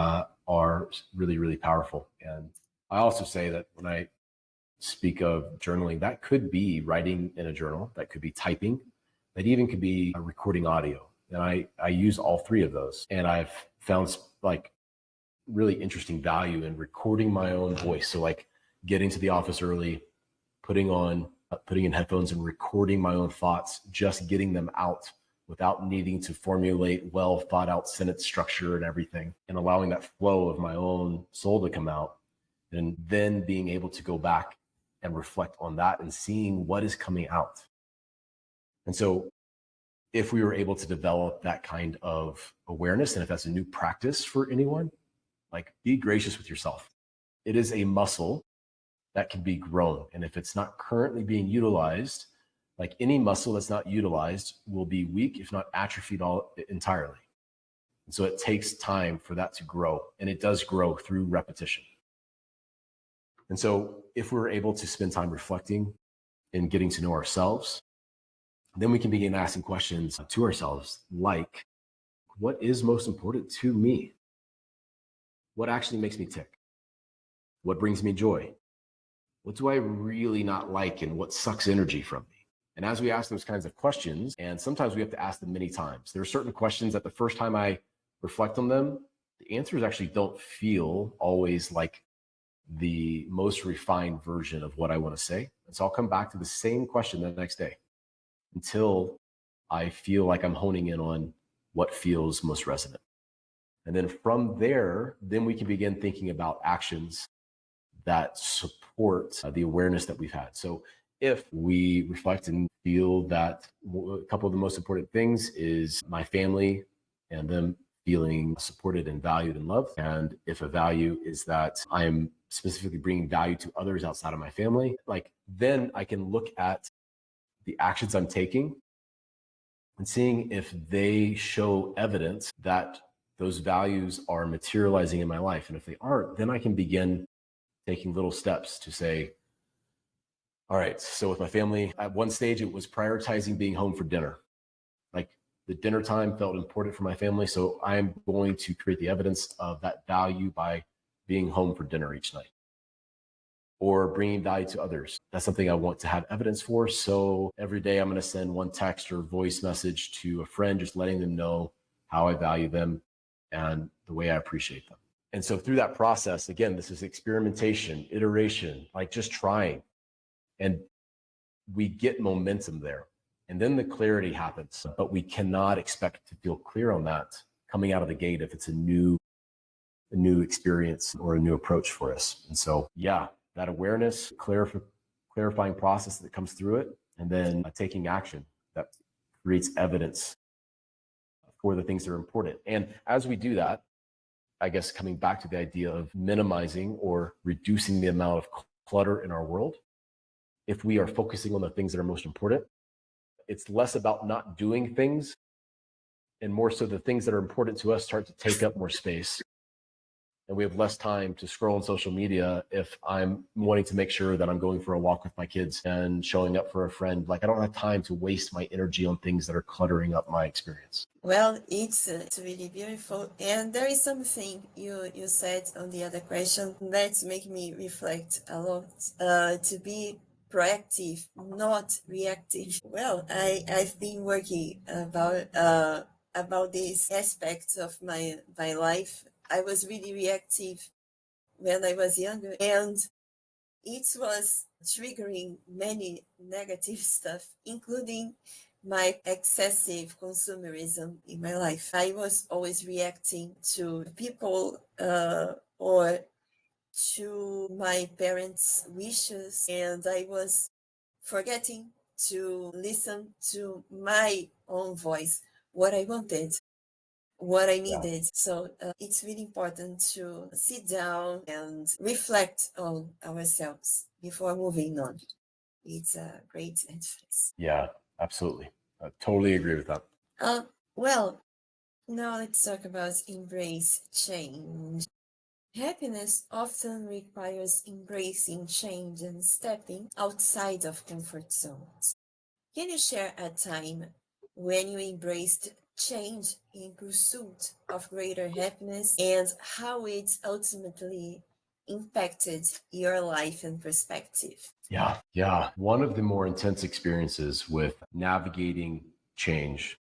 are really, really powerful. And I also say that when I speak of journaling, that could be writing in a journal, that could be typing, that even could be recording audio. And I use all three of those. And I've found like really interesting value in recording my own voice. So like getting to the office early, putting in headphones and recording my own thoughts, just getting them out without needing to formulate well thought out sentence structure and everything, and allowing that flow of my own soul to come out, and then being able to go back and reflect on that and seeing what is coming out. And so if we were able to develop that kind of awareness, and if that's a new practice for anyone, like be gracious with yourself. It is a muscle that can be grown. And if it's not currently being utilized, like any muscle that's not utilized will be weak, if not atrophied entirely. And so it takes time for that to grow, and it does grow through repetition. And so if we're able to spend time reflecting and getting to know ourselves, then we can begin asking questions to ourselves like, what is most important to me? What actually makes me tick? What brings me joy? What do I really not like, and what sucks energy from me? And as we ask those kinds of questions, and sometimes we have to ask them many times, there are certain questions that the first time I reflect on them, the answers actually don't feel always like the most refined version of what I want to say. And so I'll come back to the same question the next day until I feel like I'm honing in on what feels most resonant. And then from there, then we can begin thinking about actions that support the awareness that we've had. So if we reflect and feel that a couple of the most important things is my family and them feeling supported and valued and loved, and if a value is that I'm specifically bringing value to others outside of my family, like then I can look at the actions I'm taking and seeing if they show evidence that those values are materializing in my life. And if they aren't, then I can begin taking little steps to say, all right, so with my family, at one stage, it was prioritizing being home for dinner. Like the dinner time felt important for my family. So I'm going to create the evidence of that value by being home for dinner each night, or bringing value to others. That's something I want to have evidence for. So every day I'm going to send one text or voice message to a friend, just letting them know how I value them and the way I appreciate them. And so through that process, again, this is experimentation, iteration, like just trying. And we get momentum there. And then the clarity happens. But we cannot expect to feel clear on that coming out of the gate if it's a new experience or a new approach for us. And so, yeah, that awareness, clarifying process that comes through it, and then taking action that creates evidence for the things that are important. And as we do that, I guess coming back to the idea of minimizing or reducing the amount of clutter in our world, if we are focusing on the things that are most important, it's less about not doing things and more so the things that are important to us start to take up more space. And we have less time to scroll on social media if I'm wanting to make sure that I'm going for a walk with my kids and showing up for a friend. Like, I don't have time to waste my energy on things that are cluttering up my experience. Well, it's really beautiful. And there is something you said on the other question that make me reflect a lot. To be proactive, not reactive. Well, I've been working about these aspects of my life. I was really reactive when I was younger, and it was triggering many negative stuff, including my excessive consumerism in my life. I was always reacting to people or to my parents' wishes, and I was forgetting to listen to my own voice, what I wanted, what I needed. So it's really important to sit down and reflect on ourselves before moving on. It's a great advice. Yeah, absolutely. I totally agree with that. Well, now let's talk about embrace change. Happiness often requires embracing change and stepping outside of comfort zones. Can you share a time when you embraced change in pursuit of greater happiness and how it ultimately impacted your life and perspective? Yeah. One of the more intense experiences with navigating change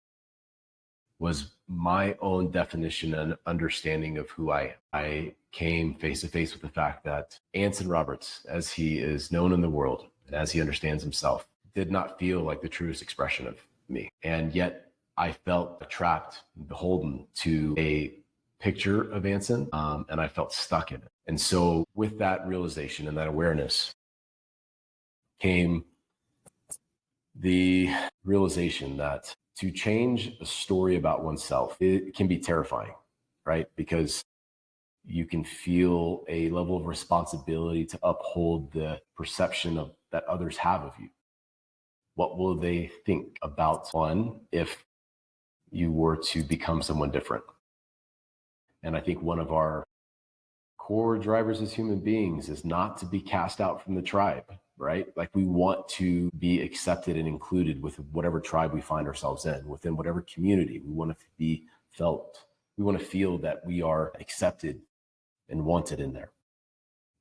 was my own definition and understanding of who I am. I came face to face with the fact that Anson Roberts, as he is known in the world and as he understands himself, did not feel like the truest expression of me. And yet I felt trapped, beholden to a picture of Anson, and I felt stuck in it. And so with that realization and that awareness came the realization that to change a story about oneself, it can be terrifying, right? Because you can feel a level of responsibility to uphold the perception of that others have of you. What will they think about one if you were to become someone different? And I think one of our core drivers as human beings is not to be cast out from the tribe, right? Like, we want to be accepted and included with whatever tribe we find ourselves in, within whatever community. We want to be felt. We want to feel that we are accepted and wanted in there.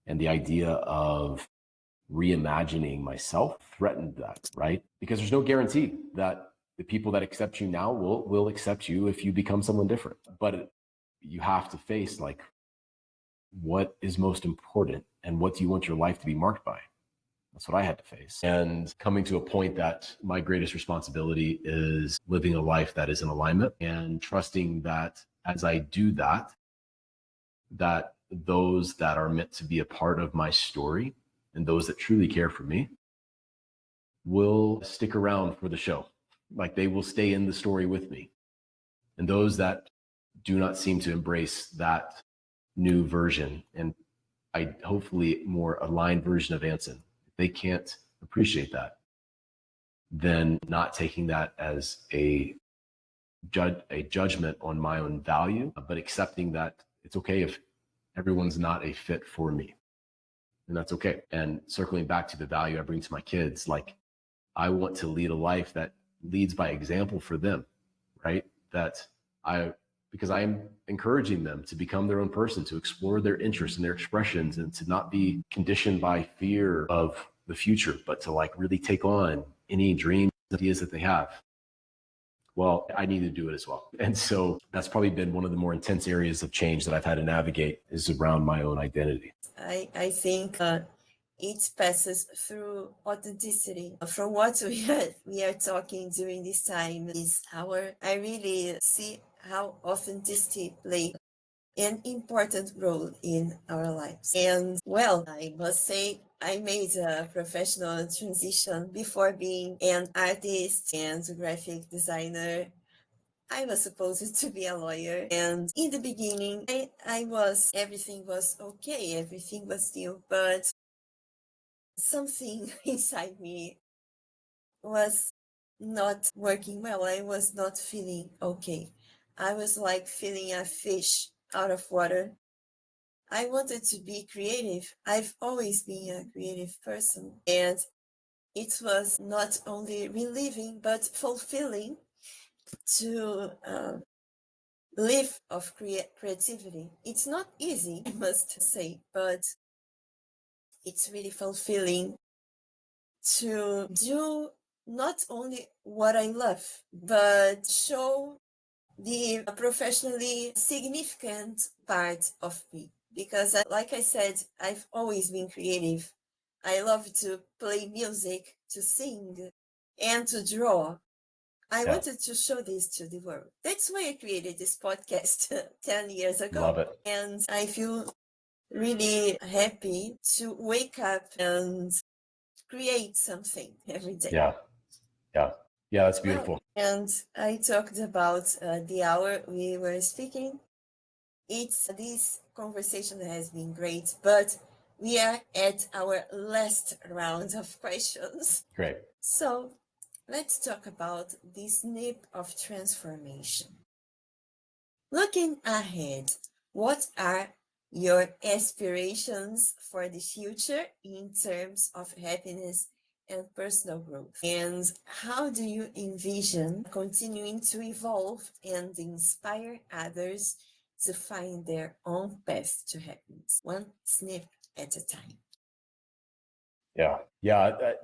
And the idea of reimagining myself threatened that, right? Because there's no guarantee that the people that accept you now will accept you if you become someone different. But you have to face, like, what is most important and what do you want your life to be marked by? That's what I had to face. And coming to a point that my greatest responsibility is living a life that is in alignment and trusting that as I do that, that those that are meant to be a part of my story and those that truly care for me will stick around for the show. Like, they will stay in the story with me. And those that do not seem to embrace that new version and hopefully more aligned version of Anson, if they can't appreciate that, then not taking that as a judgment on my own value, but accepting that it's okay if everyone's not a fit for me. And that's okay. And circling back to the value I bring to my kids, like, I want to lead a life that leads by example for them, right? Because I am encouraging them to become their own person, to explore their interests and their expressions, and to not be conditioned by fear of the future, but to, like, really take on any dreams, ideas that they have. Well, I need to do it as well. And so that's probably been one of the more intense areas of change that I've had to navigate, is around my own identity. I think it passes through authenticity. From what we are talking during this time I really see how authenticity plays an important role in our lives. And well, I must say, I made a professional transition before being an artist and graphic designer. I was supposed to be a lawyer, and in the beginning, everything was okay, everything was new, but something inside me was not working well. I was not feeling okay. I was like feeling a fish out of water. I wanted to be creative. I've always been a creative person, and it was not only relieving but fulfilling to live of creativity. It's not easy, I must say, but it's really fulfilling to do not only what I love, but show the professionally significant part of me. Because, like I said, I've always been creative. I love to play music, to sing, and to draw. I wanted to show this to the world. That's why I created this podcast 10 years ago. Love it. And I feel really happy to wake up and create something every day. Yeah. That's beautiful. And I talked about the hour we were speaking. This conversation has been great, but we are at our last round of questions. Great. So let's talk about the snip of transformation. Looking ahead, what are your aspirations for the future in terms of happiness and personal growth? And how do you envision continuing to evolve and inspire others to find their own path to happiness, one snip at a time?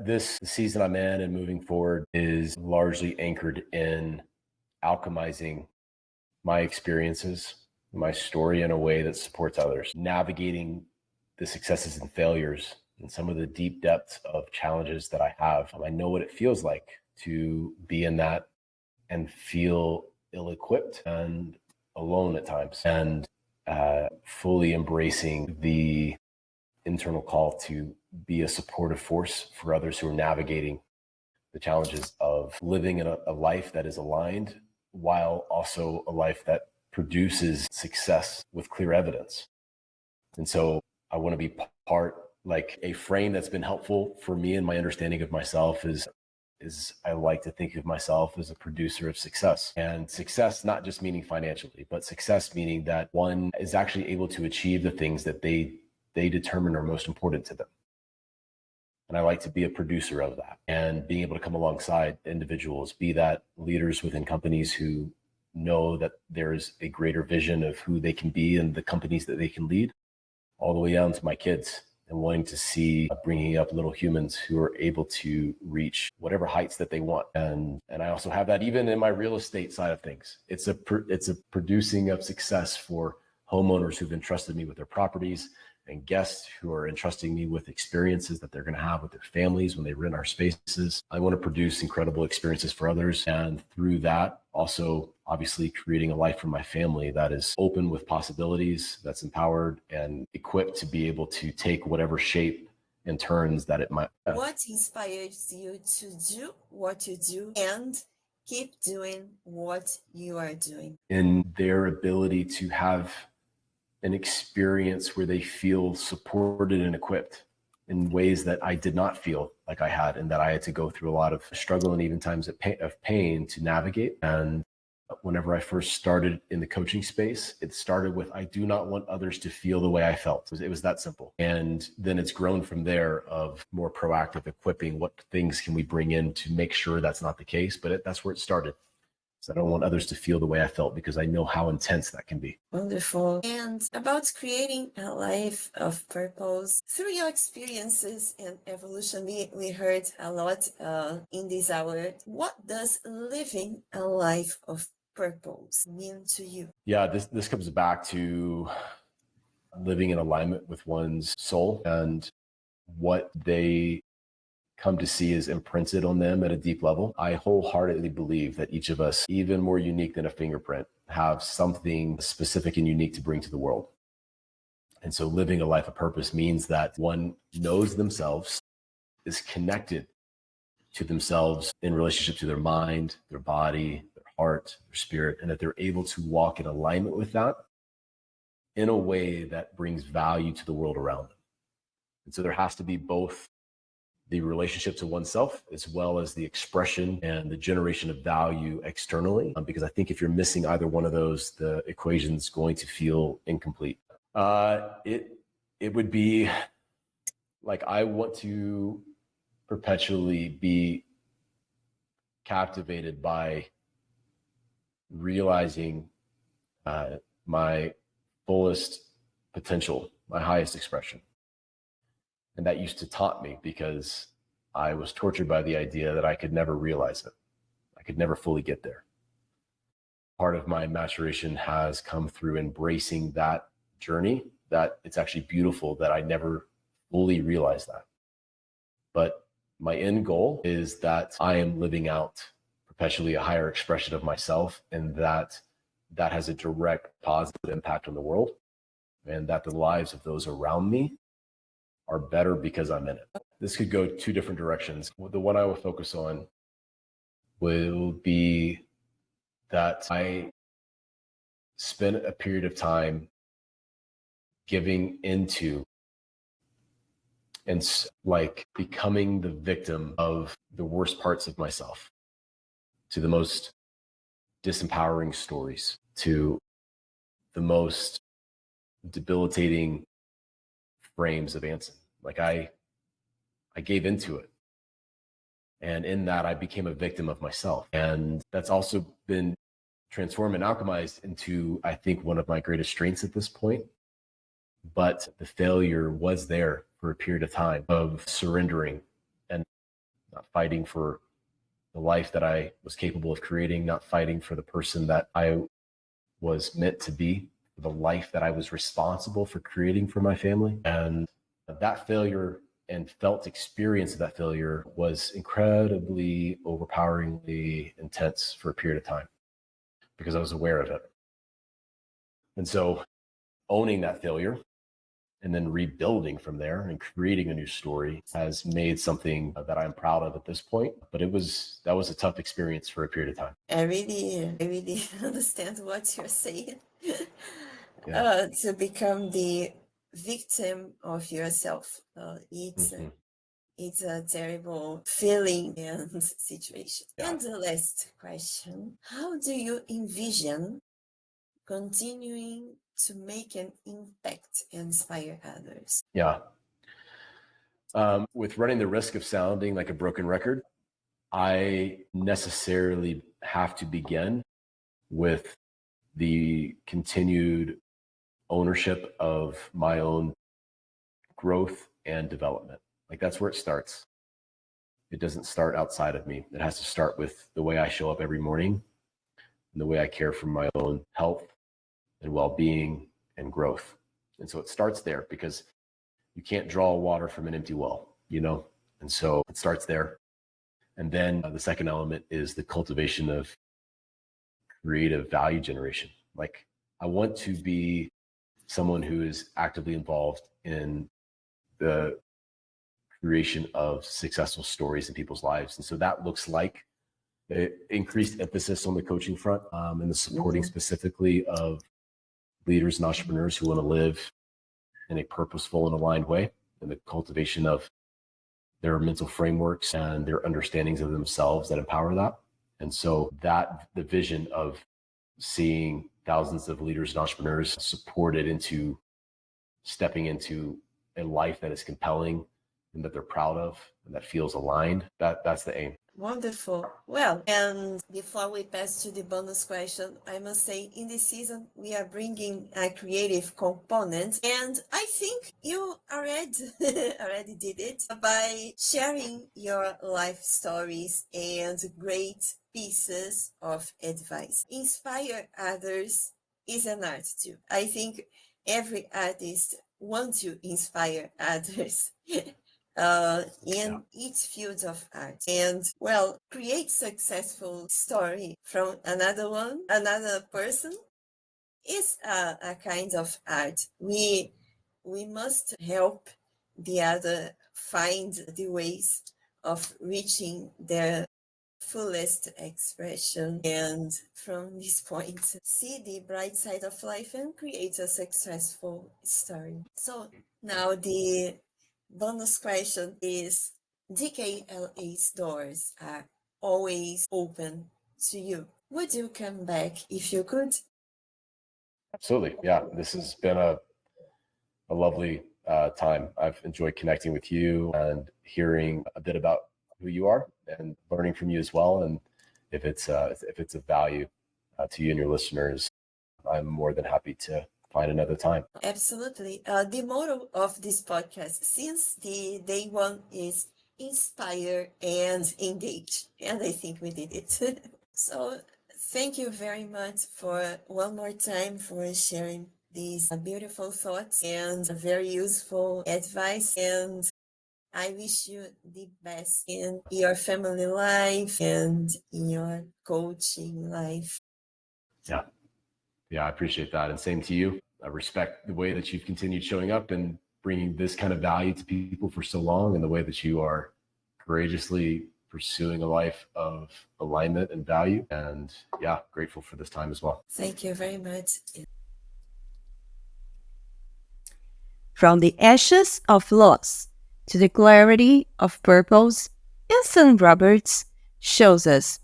This season I'm in and moving forward is largely anchored in alchemizing my experiences, my story in a way that supports others, navigating the successes and failures and some of the deep depths of challenges that I have. I know what it feels like to be in that and feel ill-equipped and alone at times, and fully embracing the internal call to be a supportive force for others who are navigating the challenges of living in a life that is aligned, while also a life that produces success with clear evidence. And so I want to be part, like a frame that's been helpful for me in my understanding of myself is I like to think of myself as a producer of success. And success, not just meaning financially, but success meaning that one is actually able to achieve the things that they determine are most important to them. And I like to be a producer of that, and being able to come alongside individuals, be that leaders within companies who know that there's a greater vision of who they can be and the companies that they can lead, all the way down to my kids, and wanting to see bringing up little humans who are able to reach whatever heights that they want. And I also have that even in my real estate side of things. It's a producing of success for homeowners who've entrusted me with their properties, and guests who are entrusting me with experiences that they're going to have with their families when they rent our spaces. I want to produce incredible experiences for others, and through that, also obviously creating a life for my family that is open with possibilities, that's empowered and equipped to be able to take whatever shape and turns that it might. What inspires you to do what you do and keep doing what you are doing? In their ability to have an experience where they feel supported and equipped in ways that I did not feel like I had, and that I had to go through a lot of struggle and even times of pain to navigate. And whenever I first started in the coaching space, it started with, I do not want others to feel the way I felt. It was that simple. And then it's grown from there of more proactive equipping. What things can we bring in to make sure that's not the case? But that's where it started. So I don't want others to feel the way I felt, because I know how intense that can be. Wonderful. And about creating a life of purpose through your experiences and evolution, we heard a lot in this hour. What does living a life of purpose mean to you? Yeah, this comes back to living in alignment with one's soul and what they come to see is imprinted on them at a deep level. I wholeheartedly believe that each of us, even more unique than a fingerprint, have something specific and unique to bring to the world. And so living a life of purpose means that one knows themselves, is connected to themselves in relationship to their mind, their body, their heart, their spirit, and that they're able to walk in alignment with that in a way that brings value to the world around them. And so there has to be both the relationship to oneself as well as the expression and the generation of value externally. Because I think if you're missing either one of those, the equation's going to feel incomplete. It would be like, I want to perpetually be captivated by realizing my fullest potential, my highest expression. And that used to taunt me because I was tortured by the idea that I could never realize it. I could never fully get there. Part of my maturation has come through embracing that journey, that it's actually beautiful that I never fully realized that. But my end goal is that I am living out perpetually a higher expression of myself, and that has a direct positive impact on the world, and that the lives of those around me are better because I'm in it. This could go two different directions. The one I will focus on will be that I spent a period of time giving into and like becoming the victim of the worst parts of myself, to the most disempowering stories, to the most debilitating frames of Anson. Like I gave into it. And in that, I became a victim of myself. And that's also been transformed and alchemized into, I think, one of my greatest strengths at this point. But the failure was there for a period of time of surrendering and not fighting for the life that I was capable of creating, not fighting for the person that I was meant to be, the life that I was responsible for creating for my family. And that failure and felt experience of that failure was incredibly overpoweringly intense for a period of time because I was aware of it. And so owning that failure and then rebuilding from there and creating a new story has made something that I'm proud of at this point. But that was a tough experience for a period of time. I really understand what you're saying. To become the victim of yourself, it's a terrible feeling and situation. Yeah. And the last question: how do you envision continuing to make an impact and inspire others? Yeah. With running the risk of sounding like a broken record, I necessarily have to begin with the continued ownership of my own growth and development. Like, that's where it starts. It doesn't start outside of me. It has to start with the way I show up every morning and the way I care for my own health and well-being and growth. And so it starts there, because you can't draw water from an empty well, you know? And so it starts there. And then the second element is the cultivation of creative value generation. Like, I want to be someone who is actively involved in the creation of successful stories in people's lives. And so that looks like increased emphasis on the coaching front, and the supporting specifically of leaders and entrepreneurs who want to live in a purposeful and aligned way, and the cultivation of their mental frameworks and their understandings of themselves that empower that. And so that the vision of seeing thousands of leaders and entrepreneurs supported into stepping into a life that is compelling and that they're proud of and that feels aligned, that's the aim. Wonderful. Well, and before we pass to the bonus question, I must say, in this season, we are bringing a creative component, and I think you already did it by sharing your life stories and great pieces of advice. Inspire others is an art too. I think every artist wants to inspire others. In each field of art, and create successful story from another person is a kind of art. We we must help the other find the ways of reaching their fullest expression, and from this point see the bright side of life and create a successful story. So now the bonus question is, DKLA's doors are always open to you. Would you come back if you could? Absolutely. Yeah. This has been a lovely time. I've enjoyed connecting with you and hearing a bit about who you are and learning from you as well. And if it's of value to you and your listeners, I'm more than happy to find another time. Absolutely. The motto of this podcast since the day one is inspire and engage. And I think we did it. So thank you very much for one more time for sharing these beautiful thoughts and very useful advice. And I wish you the best in your family life and in your coaching life. Yeah. Yeah, I appreciate that. And same to you. I respect the way that you've continued showing up and bringing this kind of value to people for so long, and the way that you are courageously pursuing a life of alignment and value. And yeah, grateful for this time as well. Thank you very much. From the ashes of loss to the clarity of purpose, Anson Roberts shows us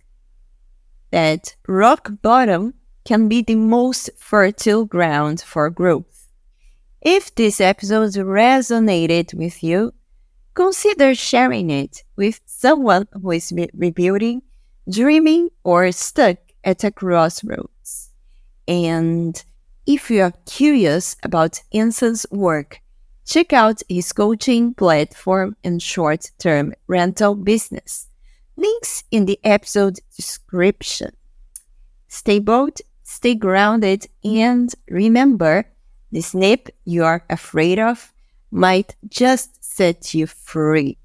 that rock bottom can be the most fertile ground for growth. If this episode resonated with you, consider sharing it with someone who is rebuilding, dreaming, or stuck at a crossroads. And if you are curious about Anson's work, check out his coaching platform and short-term rental business. Links in the episode description. Stay bold, stay grounded, and remember, the snip you are afraid of might just set you free.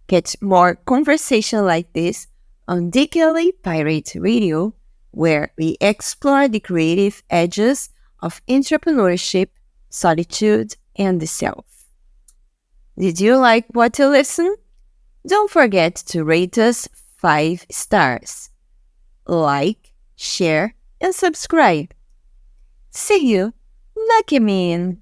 Catch more conversation like this on Dickily Pirate Radio, where we explore the creative edges of entrepreneurship, solitude, and the self. Did you like what you listened? Don't forget to rate us 5 stars. Like, share, and subscribe. See you, Lucky Man!